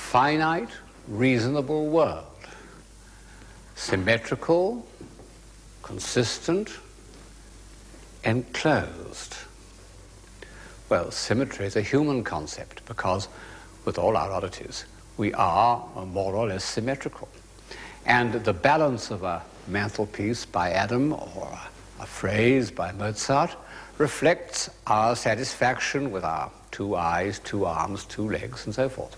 finite, reasonable world. Symmetrical, consistent, enclosed. Well, symmetry is a human concept because, with all our oddities, we are more or less symmetrical. And the balance of a mantelpiece by Adam or a phrase by Mozart reflects our satisfaction with our 2 eyes, 2 arms, 2 legs, and so forth.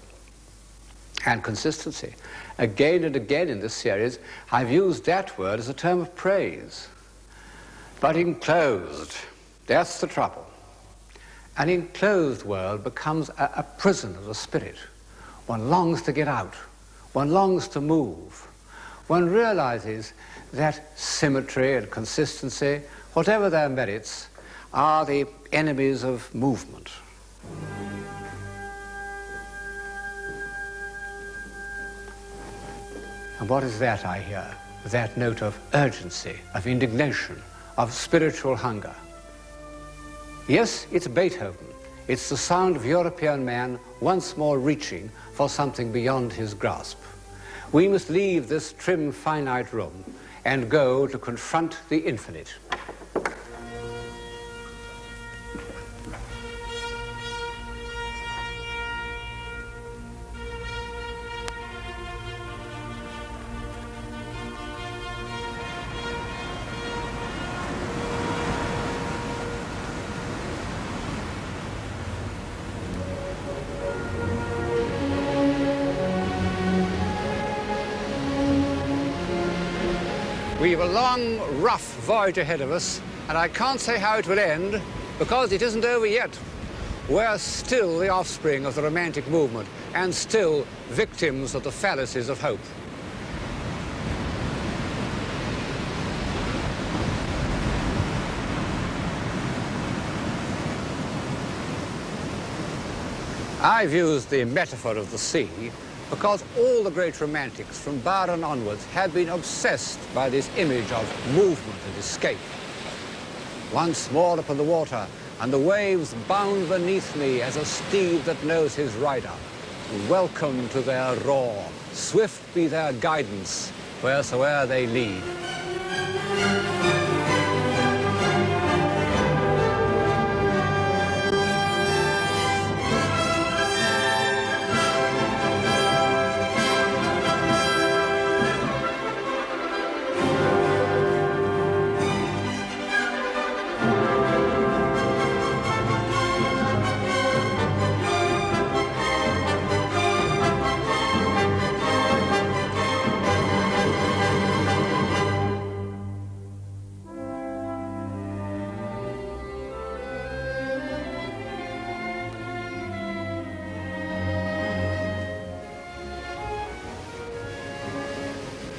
And consistency. Again and again in this series, I've used that word as a term of praise. But enclosed, that's the trouble. An enclosed world becomes a prison of the spirit. One longs to get out. One longs to move. One realizes that symmetry and consistency, whatever their merits, are the enemies of movement. And what is that I hear? That note of urgency, of indignation, of spiritual hunger. Yes, it's Beethoven. It's the sound of European man once more reaching for something beyond his grasp. We must leave this trim, finite room and go to confront the infinite. We have a long, rough voyage ahead of us, and I can't say how it will end, because it isn't over yet. We're still the offspring of the Romantic movement, and still victims of the fallacies of hope. I've used the metaphor of the sea because all the great romantics, from Byron onwards, have been obsessed by this image of movement and escape. Once more upon the water, and the waves bound beneath me as a steed that knows his rider. Welcome to their roar, swift be their guidance, wheresoe'er they lead.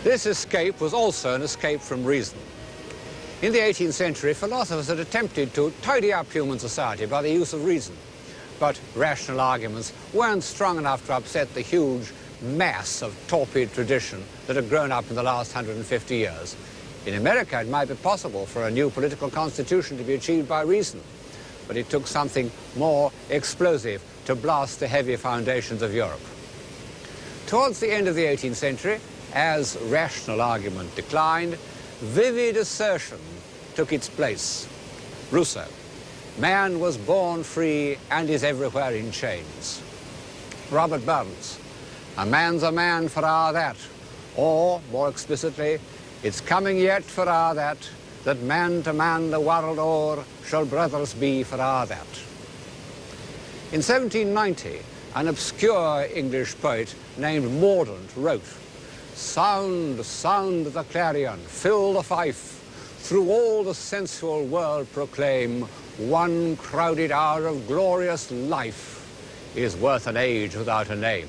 This escape was also an escape from reason. In the 18th century, philosophers had attempted to tidy up human society by the use of reason. But rational arguments weren't strong enough to upset the huge mass of torpid tradition that had grown up in the last 150 years. In America, it might be possible for a new political constitution to be achieved by reason, but it took something more explosive to blast the heavy foundations of Europe. Towards the end of the 18th century, as rational argument declined, vivid assertion took its place. Rousseau, man was born free and is everywhere in chains. Robert Burns, a man's a man for a' that, or, more explicitly, it's coming yet for a' that man to man the world o'er shall brothers be for a' that. In 1790, an obscure English poet named Mordaunt wrote, "Sound, sound the clarion, fill the fife, through all the sensual world proclaim, one crowded hour of glorious life is worth an age without a name."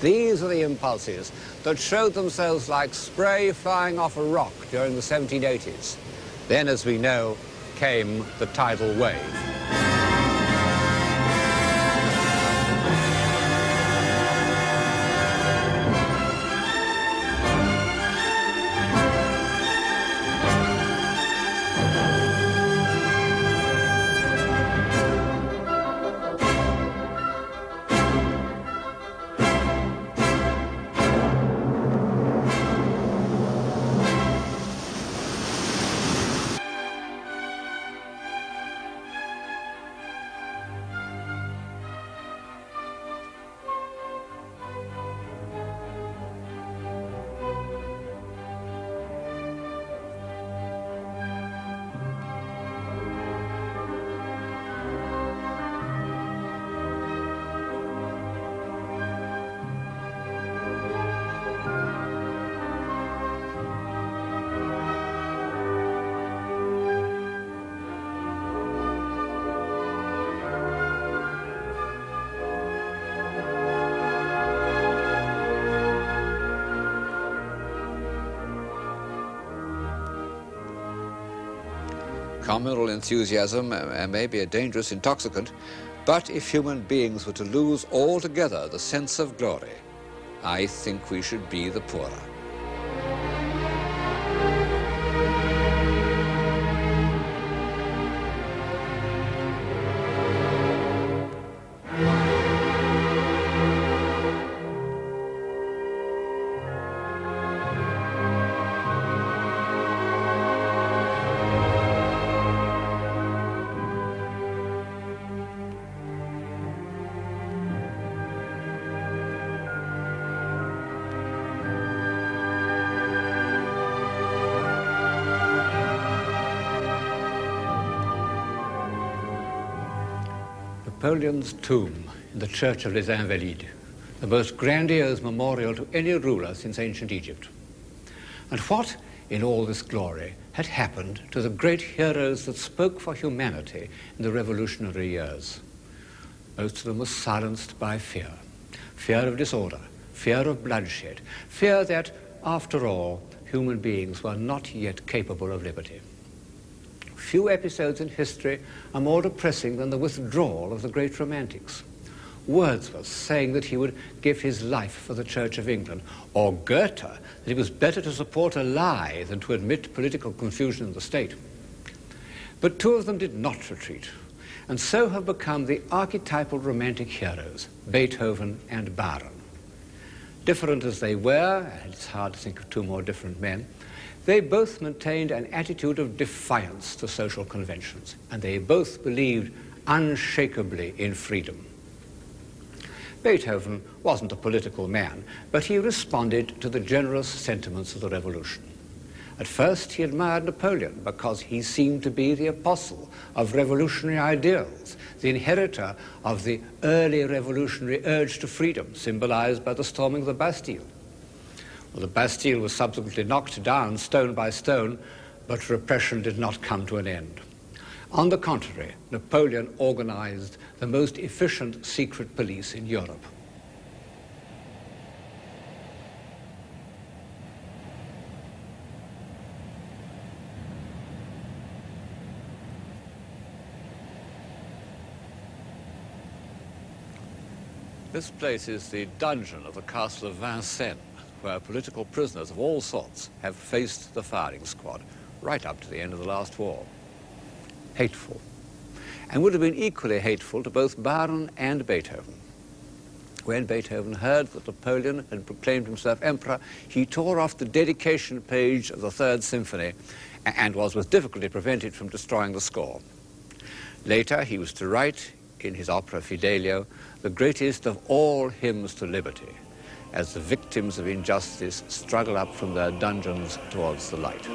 These are the impulses that showed themselves like spray flying off a rock during the 1780s. Then, as we know, came the tidal wave. Communal enthusiasm may be a dangerous intoxicant, but if human beings were to lose altogether the sense of glory, I think we should be the poorer. Napoleon's tomb in the Church of les Invalides, the most grandiose memorial to any ruler since ancient Egypt. And what, in all this glory, had happened to the great heroes that spoke for humanity in the revolutionary years? Most of them were silenced by fear. Fear of disorder, fear of bloodshed, fear that, after all, human beings were not yet capable of liberty. Few episodes in history are more depressing than the withdrawal of the great romantics. Wordsworth saying that he would give his life for the Church of England, or Goethe that it was better to support a lie than to admit political confusion in the state. But two of them did not retreat, and so have become the archetypal romantic heroes, Beethoven and Byron. Different as they were, and it's hard to think of two more different men, they both maintained an attitude of defiance to social conventions, and they both believed unshakably in freedom. Beethoven wasn't a political man, but he responded to the generous sentiments of the revolution. At first, he admired Napoleon because he seemed to be the apostle of revolutionary ideals, the inheritor of the early revolutionary urge to freedom, symbolized by the storming of the Bastille. Well, the Bastille was subsequently knocked down stone by stone, but repression did not come to an end. On the contrary, Napoleon organized the most efficient secret police in Europe. This place is the dungeon of the castle of Vincennes, where political prisoners of all sorts have faced the firing squad right up to the end of the last war. Hateful, and would have been equally hateful to both Byron and Beethoven. When Beethoven heard that Napoleon had proclaimed himself emperor, he tore off the dedication page of the Third Symphony and was with difficulty prevented from destroying the score. Later, he was to write in his opera Fidelio the greatest of all hymns to liberty, as the victims of injustice struggle up from their dungeons towards the light.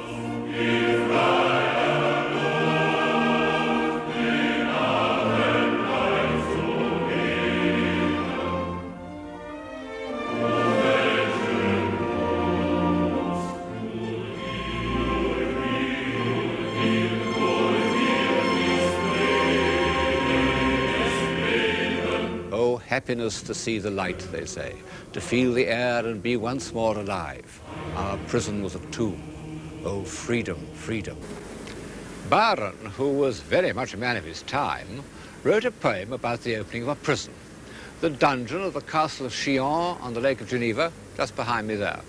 Happiness to see the light, they say, to feel the air and be once more alive. Our prison was a tomb. Oh, freedom, freedom. Byron, who was very much a man of his time, wrote a poem about the opening of a prison, the dungeon of the castle of Chillon on the Lake of Geneva, just behind me there.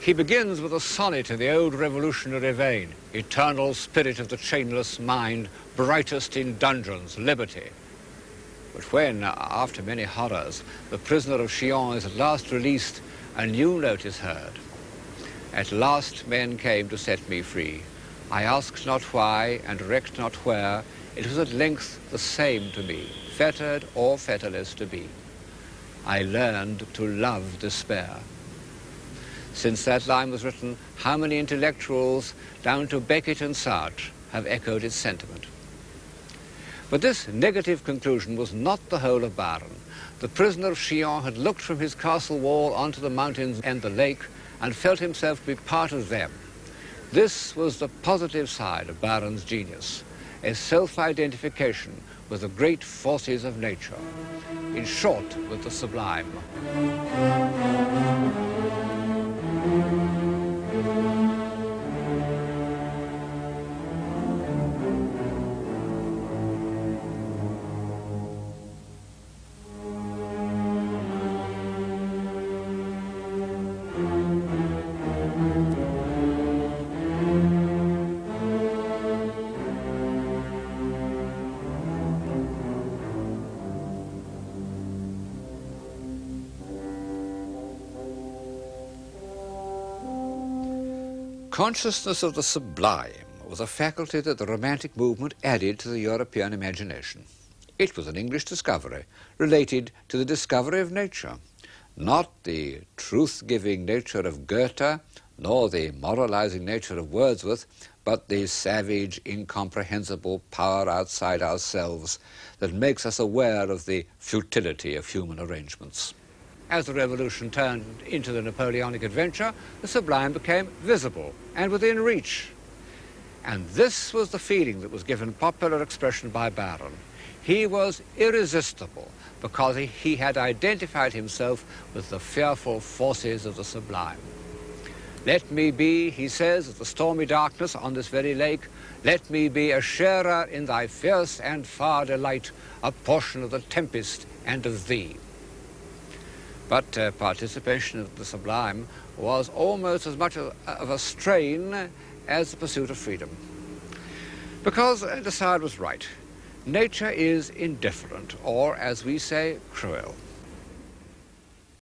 He begins with a sonnet in the old revolutionary vein, eternal spirit of the chainless mind, brightest in dungeons, liberty. But when, after many horrors, the prisoner of Chillon is at last released, a new note is heard. At last men came to set me free. I asked not why and recked not where. It was at length the same to me, fettered or fetterless to be. I learned to love despair. Since that line was written, how many intellectuals, down to Beckett and Sartre, have echoed its sentiment? But this negative conclusion was not the whole of Byron. The prisoner of Chillon had looked from his castle wall onto the mountains and the lake and felt himself to be part of them. This was the positive side of Byron's genius, a self-identification with the great forces of nature, in short, with the sublime. consciousness of the sublime was a faculty that the Romantic movement added to the European imagination. It was an English discovery related to the discovery of nature, not the truth-giving nature of Goethe, nor the moralizing nature of Wordsworth, but the savage, incomprehensible power outside ourselves that makes us aware of the futility of human arrangements. As the revolution turned into the Napoleonic adventure, the sublime became visible and within reach. And this was the feeling that was given popular expression by Byron. He was irresistible because he had identified himself with the fearful forces of the sublime. Let me be, he says, of the stormy darkness on this very lake, let me be a sharer in thy fierce and far delight, a portion of the tempest and of thee. But participation of the sublime was almost as much of a strain as the pursuit of freedom. Because de Sade was right. Nature is indifferent, or, as we say, cruel.